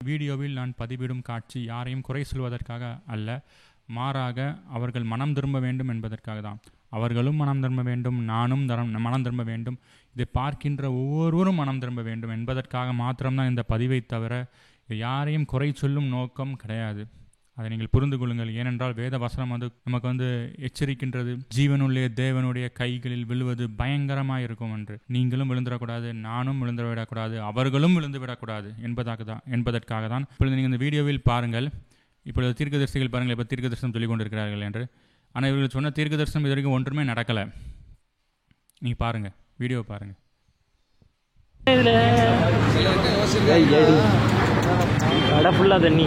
வீடியோவில் நான் பதிவிடும் காட்சி யாரையும் குறை சொல்வதற்காக அல்ல, மாறாக அவர்கள் மனம் திரும்ப வேண்டும் என்பதற்காக தான். அவர்களும் மனம் திரும்ப வேண்டும், நானும் மனம் திரும்ப வேண்டும், இதை பார்க்கின்ற ஒவ்வொருவரும் மனம் திரும்ப வேண்டும் என்பதற்காக மாத்திரம்தான் இந்த பதிவை தவிர யாரையும் குறை சொல்லும் நோக்கம் கிடையாது. அதை நீங்கள் புரிந்து கொள்ளுங்கள். ஏனென்றால் வேத வசனம் நமக்கு எச்சரிக்கின்றது, ஜீவனுள்ளே தேவனுடைய கைகளில் விழுவது பயங்கரமாக இருக்கும் என்று. நீங்களும் விழுந்துவிடக்கூடாது, நானும் விழுந்துவிடக்கூடாது, அவர்களும் விழுந்து விடக்கூடாது என்பதற்காக தான். இப்பொழுது நீங்கள் இந்த வீடியோவில் பாருங்கள். இப்பொழுது தீர்க்கதரிசிகள் பாருங்கள், இப்போ தீர்க்க தரிசனம் சொல்லிக் கொண்டிருக்கிறார்கள் என்று. ஆனால் இவர்கள் சொன்ன தீர்க்க தரிசனம் இது வரைக்கும் ஒன்றுமே நடக்கலை. நீங்கள் பாருங்கள், வீடியோ பாருங்கள். தண்ணி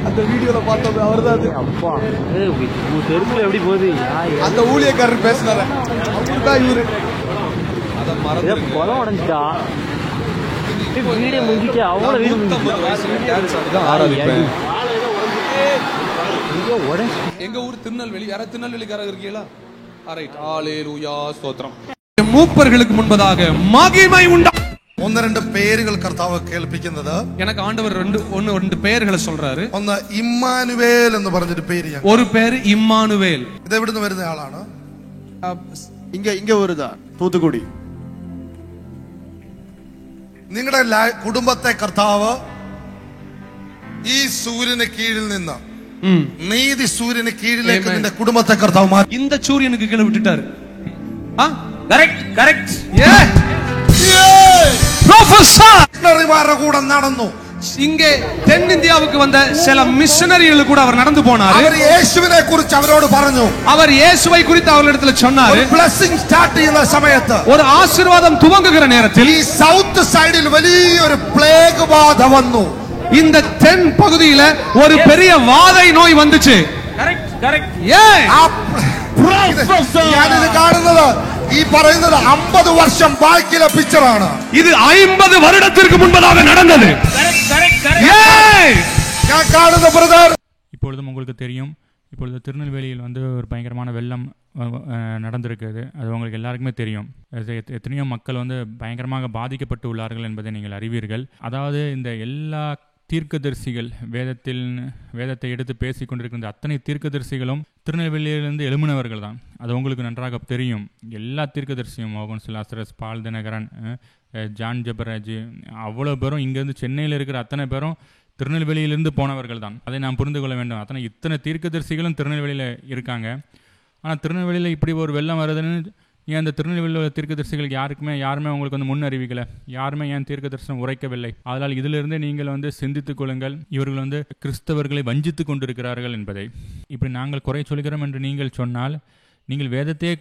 அந்த வீடியோல பார்த்தது அவர்தான். அப்பா தெருக்குள்ள எப்படி போகுது? அந்த ஊழியக்காரர் பேசினார அவர்தான் இவரு. குளம் உடஞ்சிட்டா வீடே முடிஞ்சிச்சு. அவ்வளவு வீடு எங்க ஊர் திருநெல்வேலி. யாரா திருநெல்வேலிக்காரங்க இருக்கீங்களா? ஹalleluya ஸ்தோத்திரம். மூப்பர்களுக்கு முன்பதாக மகிமை உண்டா. ഒന്ന് രണ്ട് പേരുകൾ കർത്താവ് കേൾപ്പിക്കുന്നത്. எனக்கு ஆண்டவர் ரெண்டு പേരുകൾ சொல்றாரு. ഒന്ന് ഇമ്മാനുവേൽ എന്ന് പറഞ്ഞൊരു പേര്. ഒരു പേര് ഇമ്മാനുവേൽ. ഇത് എവിടുന്ന് വരുന്ന ആളാണ്? ഇങ്ങ വരുതാ, തൂത്തുക്കുടി. നിങ്ങളുടെ കുടുംബത്തെ കർത്താവ് ഈ സൂര്യന് കീഴിൽ നിന്ന് നീതി സൂര്യന് കീഴിലേക്ക് നിന്റെ കുടുംബത്തെ കർത്താവ് മാറ്റി இந்த சூரியனுக்கு கீழே விட்டுட்டாரு. கரெக்ட். கூட நடന്നു. இங்கே தென்னிந்தியாவுக்கு வந்த சில மிஷனரிகள் கூட அவர் நடந்து போனார். அவர் இயேசுவிനെ കുറിച്ച് അവരോട് പറഞ്ഞു. அவர் இயேசுவை குறித்து அவர்களிடத்துல சொன்னார். ബ്ലെസ്സിംഗ് സ്റ്റാർട്ട് ചെയ്യുന്ന സമയത്ത്, ஒரு ஆசீர்வாதம் துவங்குகிற நேரத்தில் ഈ സൗത്ത് സൈഡിൽ വലിയൊരു പ്ലേഗ് ബാധ വന്നു. இந்த தென் பகுதியில ஒரு பெரிய வாதை நோய் வந்துச்சு. கரெக்ட். ഞാനിത് കാണുന്നത് ഈ പറയുന്നത് 50 വർഷം ബാക്കിലെ പിക്ചറാണ്. இது 50 வருடத்திற்கு முன்பதாக நடந்தது. ഞാൻ കാണുന്ന பிரதர். இப்பொழுதும் உங்களுக்கு தெரியும், இப்பொழுது திருநெல்வேலியில் ஒரு பயங்கரமான வெள்ளம் நடந்திருக்கிறது. அது உங்களுக்கு எல்லாருக்குமே தெரியும். எத்தனையோ மக்கள் பயங்கரமாக பாதிக்கப்பட்டு உள்ளார்கள் என்பதை நீங்கள் அறிவீர்கள். அதாவது இந்த எல்லா தீர்க்கதரிசிகள் வேதத்தை எடுத்து பேசிக் கொண்டிருக்கின்ற அத்தனை தீர்க்கதரிசிகளும் திருநெல்வேலியிலிருந்து எழும்பினவர்கள் தான். அது உங்களுக்கு நன்றாக தெரியும். எல்லா தீர்க்கதரிசியும், மோகன் சிலாசரஸ், பால் தினகரன், ஜான் ஜபராஜ், அவ்வளோ பேரும் இங்கேருந்து சென்னையில் இருக்கிற அத்தனை பேரும் திருநெல்வேலியிலிருந்து போனவர்கள் தான். அதை நாம் புரிந்து கொள்ள வேண்டும். இத்தனை தீர்க்கதரிசிகளும் திருநெல்வேலியில் இருக்காங்க. ஆனால் திருநெல்வேலியில் இப்படி ஒரு வெள்ளம் வருதுன்னு ஏன் அந்த திருநெல்வேலியில் உள்ள தீர்க்கதரிசிகள் யாருமே உங்களுக்கு முன் அறிவிக்கலை, யாருமே ஏன் தீர்க்க தரிசனம் உரைக்கவில்லை. அதனால் இதிலிருந்து நீங்கள் சிந்தித்துக் கொள்ளுங்கள், இவர்கள் கிறிஸ்தவர்களை வஞ்சித்துக் கொண்டிருக்கிறார்கள் என்பதை. இப்படி நாங்கள் குறை சொல்கிறோம் என்று நீங்கள் சொன்னால், நீங்கள்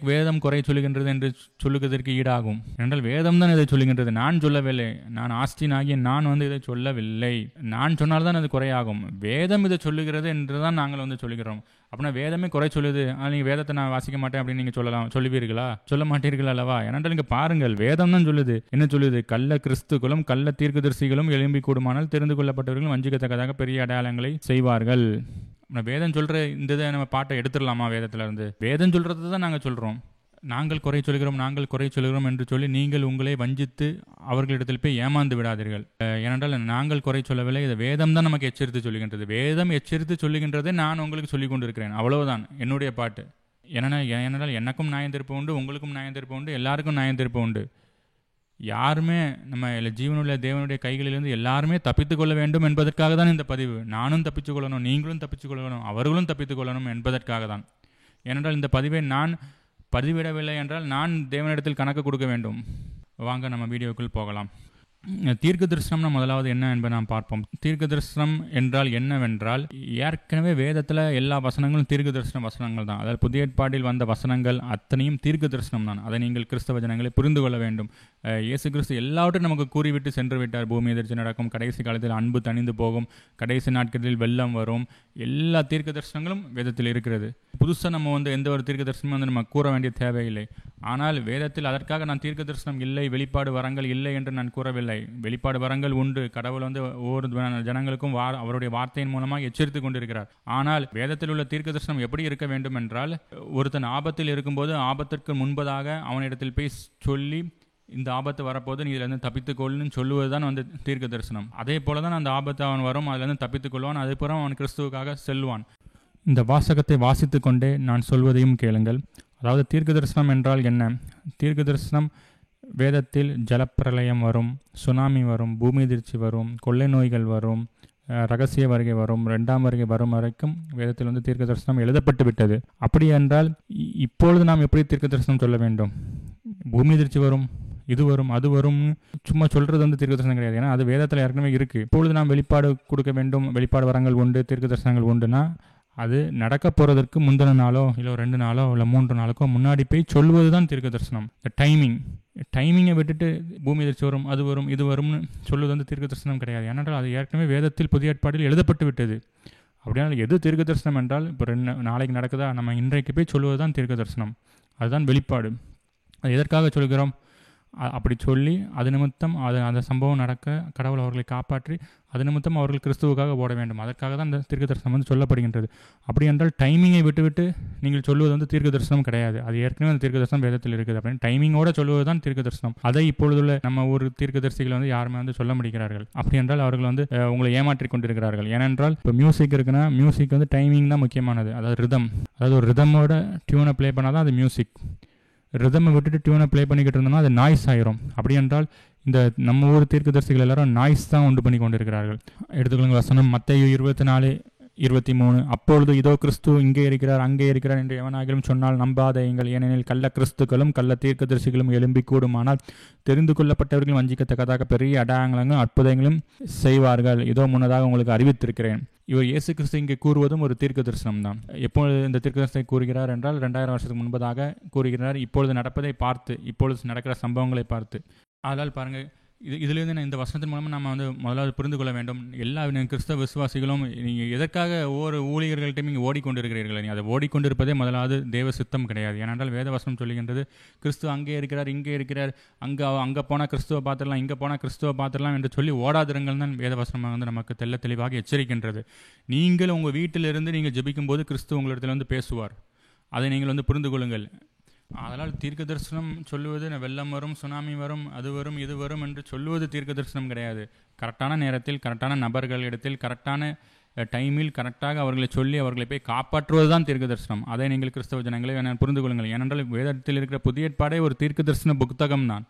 வேதம் குறை சொல்லுகின்றது என்று சொல்லுவதற்கு ஈடாகும். என்றால் வேதம் தான் இதை சொல்லுகின்றது, நான் சொல்லவில்லை. நான் ஆஸ்டின் ஆகிய நான் இதை சொல்லவில்லை. நான் சொன்னால்தான் அது குறையாகும். வேதம் இதை சொல்லுகிறது என்று தான் நாங்கள் சொல்லுகிறோம். அப்படின்னா வேதமே குறை சொல்லுது, ஆனால் நீங்கள் வேதத்தை நான் வாசிக்க மாட்டேன் அப்படின்னு நீங்கள் சொல்லுவீர்களா? சொல்ல மாட்டீர்கள் அல்லவா? ஏனென்றால் இங்கே பாருங்கள், வேதம் தான் சொல்லுது. என்ன சொல்லுது? கள்ள கிறிஸ்துக்களும் கள்ள தீர்க்கதரிசிகளும் எழும்பி கூடுமானால் தெரிந்து கொள்ளப்பட்டவர்களும் வஞ்சிக்கத்தக்கதாக பெரிய அடையாளங்களை செய்வார்கள். வேதம் சொல்கிற இந்த இதை நம்ம பாட்டை எடுத்துடலாமா? வேதத்திலிருந்து வேதம் சொல்கிறது தான் நாங்கள் சொல்கிறோம். நாங்கள் குறை சொல்கிறோம் என்று சொல்லி நீங்கள் உங்களை வஞ்சித்து அவர்களிடத்தில் போய் ஏமாந்து விடாதீர்கள். ஏனென்றால் நாங்கள் குறை சொல்லவில்லை, இதை வேதம் தான் நமக்கு எச்சரித்து சொல்லுகின்றது. வேதம் எச்சரித்து சொல்லுகின்றதை நான் உங்களுக்கு சொல்லிக் கொண்டிருக்கிறேன், அவ்வளவுதான் என்னுடைய பாட்டு. ஏனென்றால் எனக்கும் நியாயம் தீர்ப்பு உண்டு, உங்களுக்கும் நியாயம் தீர்ப்பு உண்டு, எல்லாருக்கும் நியாயம் தீர்ப்பு உண்டு. யாருமே நம்ம ஜீவனுள்ள தேவனுடைய கைகளிலிருந்து எல்லாருமே தப்பித்துக் கொள்ள வேண்டும் என்பதற்காக தான் இந்த பதிவு. நானும் தப்பித்துக் கொள்ளணும், நீங்களும் தப்பித்துக் கொள்ளணும், அவர்களும் தப்பித்துக் கொள்ளணும் என்பதற்காக தான். ஏனென்றால் இந்த பதிவை நான் பதிவிடவில்லை என்றால் நான் தேவனிடத்தில் கணக்கு கொடுக்க வேண்டும். வாங்க நம்ம வீடியோக்குள் போகலாம். தீர்க்க தரிசனம்னா முதலாவது என்ன என்பதை நாம் பார்ப்போம். தீர்க்க தரிசனம் என்றால் என்னவென்றால், ஏற்கனவே வேதத்தில் எல்லா வசனங்களும் தீர்க்க தரிசன வசனங்கள் தான். அதாவது புதிய ஏற்பாட்டில் வந்த வசனங்கள் அத்தனையும் தீர்க்க தரிசனம் தான். அதை நீங்கள் கிறிஸ்தவ ஜனங்களை புரிந்து கொள்ள வேண்டும். இயேசு கிறிஸ்து எல்லாவற்றையும் நமக்கு கூறிவிட்டு சென்று விட்டார். பூமி எதிர்த்து நடக்கும், கடைசி காலத்தில் அன்பு தணிந்து போகும், கடைசி நாட்களில் வெள்ளம் வரும், எல்லா தீர்க்க தரிசனங்களும் வேதத்தில் இருக்கிறது. புதுசாக நம்ம எந்த ஒரு தீர்க்க தரிசனமும் நம்ம கூற வேண்டிய தேவையில்லை. ஆனால் வேதத்தில் அதற்காக நான் தீர்க்க தரிசனம் இல்லை, வெளிப்பாடு வரங்கள் இல்லை என்று நான் கூறவில்லை. வெளிப்பாடு வரங்கள் உண்டு. கடவுள் ஒவ்வொரு ஜனங்களுக்கும் அவருடைய வார்த்தையின் மூலமாக எச்சரித்துக் கொண்டிருக்கிறார். ஆனால் வேதத்தில் உள்ள தீர்க்க தரிசனம் எப்படி இருக்க வேண்டும் என்றால், ஒருத்தன் ஆபத்தில் இருக்கும்போது ஆபத்திற்கு முன்பதாக அவனிடத்தில் போய் சொல்லி இந்த ஆபத்து வரப்போது நீ இதிலேருந்து தப்பித்துக்கொள்ளுன்னு சொல்லுவது தான் வந்து தீர்க்க தரிசனம். அதே போல தான் அந்த ஆபத்து அவன் வரும், அதிலேருந்து தப்பித்துக்கொள்வான், அதுக்கப்புறம் அவன் கிறிஸ்துவுக்காக செல்வான். இந்த வாசகத்தை வாசித்து கொண்டே நான் சொல்வதையும் கேளுங்கள். அதாவது தீர்க்க தரிசனம் என்றால் என்ன? தீர்க்க தரிசனம் வேதத்தில் ஜலப்பிரளயம் வரும், சுனாமி வரும், பூமி அதிர்ச்சி வரும், கொள்ளை நோய்கள் வரும், ரகசிய வருகை வரும், 2ஆம் வருகை வரும் வரைக்கும் வேதத்தில் வந்து தீர்க்க தரிசனம் எழுதப்பட்டு விட்டது. அப்படி என்றால் இப்பொழுது நாம் எப்படி தீர்க்க தரிசனம் சொல்ல வேண்டும்? பூமி அதிர்ச்சி வரும், இது வரும், அது வரும் சும்மா சொல்றது வந்து தீர்க்க தரிசனம் கிடையாது. ஏன்னா அது வேதத்தில் ஏற்கனவே இருக்கு. இப்பொழுது நாம் வெளிப்பாடு கொடுக்க வேண்டும், வெளிப்பாடு வரங்கள் உண்டு, தீர்க்க தரிசனங்கள் உண்டுன்னா அது நடக்க போகிறதற்கு முந்தின நாளோ இல்லை 2 நாளோ இல்லை 3 நாளுக்கோ முன்னாடி போய் சொல்வது தான் தீர்க்க தரிசனம். இந்த டைமிங்கை விட்டுட்டு பூமி எதிர்ச்சி வரும், அது வரும், இது வரும்னு சொல்லுவது வந்து தீர்க்க தரிசனம் கிடையாது. ஏனென்றால் அது ஏற்கனவே வேதத்தில் புதிய ஏற்பாட்டில் எழுதப்பட்டு விட்டது. அப்படின்னா எது தீர்க்க தரிசனம் என்றால் இப்போ 2 நாளைக்கு நடக்குதா, நம்ம இன்றைக்கு போய் சொல்வது தான் தீர்க்க தரிசனம். அதுதான் வெளிப்பாடு. அது எதற்காக சொல்கிறோம்? அப்படி சொல்லி அது நிமித்தம் அந்த சம்பவம் நடக்க கடவுள் அவர்களை காப்பாற்றி அது நிமித்தம் அவர்கள் கிறிஸ்துவுக்காக ஓட வேண்டும். அதற்காக தான் இந்த தீர்க்க தரிசனம் வந்து சொல்லப்படுகின்றது. அப்படி என்றால் டைமிங்கை விட்டுவிட்டு நீங்கள் சொல்வது வந்து தீர்க்க தரிசனம் கிடையாது. அது ஏற்கனவே அந்த தீர்க்க தரிசனம் வேதத்தில் இருக்குது. அப்படின்னு டைமிங்கோட சொல்வது தான் தீர்க்க தரிசனம். அதை இப்பொழுதுள்ள நம்ம ஊர் தீர்க்க தரிசிகள் வந்து யாருமே வந்து சொல்ல முடிகிறார்கள். அப்படி என்றால் அவர்கள் வந்து உங்களை ஏமாற்றி கொண்டிருக்கிறார்கள். ஏனென்றால் இப்போ மியூசிக் இருக்குன்னா மியூசிக் வந்து டைமிங் தான் முக்கியமானது. அதாவது ரிதம், அதாவது ஒரு ரிதமோட டியூனை ப்ளே பண்ணால் தான் அது மியூசிக். ரிதமை விட்டுட்டு டியூனை ப்ளே பண்ணிக்கிட்டு இருந்தோம்னா அது நாய்ஸ் ஆயிரும். அப்படி என்றால் இந்த நம்ம ஊர் தீர்க்கதரிசிகள் எல்லாரும் நாய்ஸ் தான் உண்டு பண்ணி கொண்டிருக்கிறார்கள். எடுத்துக்கொள்ளுங்க வசனம் மத்தேயு 24:23. அப்பொழுது இதோ கிறிஸ்து இங்கே இருக்கிறார், அங்கே இருக்கிறார் என்று எவனாகிலும் சொன்னால் நம்பாதையுங்கள். ஏனெனில் கள்ள கிறிஸ்துக்களும் கள்ள தீர்க்கதரிசிகளும் எழும்பி கூடுமானால் தெரிந்து கொள்ளப்பட்டவர்களும் வஞ்சிக்கத்தக்கதாக பெரிய அடையாளங்களும் அற்புதங்களும் செய்வார்கள். இதோ முன்னதாக உங்களுக்கு அறிவித்திருக்கிறேன். இவர் இயேசு கிறிஸ்து இங்கே கூறுவதும் ஒரு தீர்க்க தரிசனம் தான். எப்பொழுது இந்த தீர்க்க தரிசனத்தை கூறுகிறார் என்றால் 2000 வருஷத்துக்கு முன்பதாக கூறுகிறார். இப்பொழுது நடப்பதை பார்த்து, இப்பொழுது நடக்கிற சம்பவங்களை பார்த்து. அதனால் பாருங்கள், இதிலிருந்து நான் இந்த வசனத்தின் மூலமாக நம்ம வந்து முதலாவது புரிந்து கொள்ள வேண்டும். எல்லா கிறிஸ்தவ விசுவாசிகளும் நீங்கள் எதற்காக ஒவ்வொரு ஊழியர்கள்ட்டையும் நீங்கள் ஓடிக்கொண்டிருக்கிறீர்கள்? நீங்கள் அதை ஓடிக்கொண்டிருப்பதே முதலாவது தேவ சித்தம் கிடையாது. ஏனென்றால் வேத வசனம் சொல்லுகின்றது கிறிஸ்து அங்கே இருக்கிறார், இங்கே இருக்கிறார், அங்கே போனால் கிறிஸ்துவை பார்த்துடலாம், இங்கே போனால் கிறிஸ்துவை பார்த்துடலாம் என்று சொல்லி ஓடாதிருங்கள் தான் வேத வசனமாக வந்து நமக்கு தெளிவாக எச்சரிக்கின்றது. நீங்கள் உங்கள் வீட்டிலிருந்து நீங்கள் ஜெபிக்கும் போது கிறிஸ்து உங்களிடத்தில் வந்து பேசுவார். அதை நீங்கள் வந்து புரிந்து கொள்ளுங்கள். அதனால் தீர்க்க தரிசனம் சொல்லுவது வெள்ளம் வரும், சுனாமி வரும், அது வரும், இது வரும் என்று சொல்லுவது தீர்க்க தரிசனம் கிடையாது. கரெக்டான நேரத்தில் கரெக்டான நபர்கள் இடத்தில் கரெக்டான டைமில் கரெக்டாக அவர்களை சொல்லி அவர்களை போய் காப்பாற்றுவது தான் தீர்க்க தரிசனம். அதை நீங்கள் கிறிஸ்தவ ஜனங்களை புரிந்து கொள்ளுங்கள். ஏனென்றால் வேதத்தில் இருக்கிற புதிய ஏற்பாடே ஒரு தீர்க்க தரிசன புத்தகம் தான்.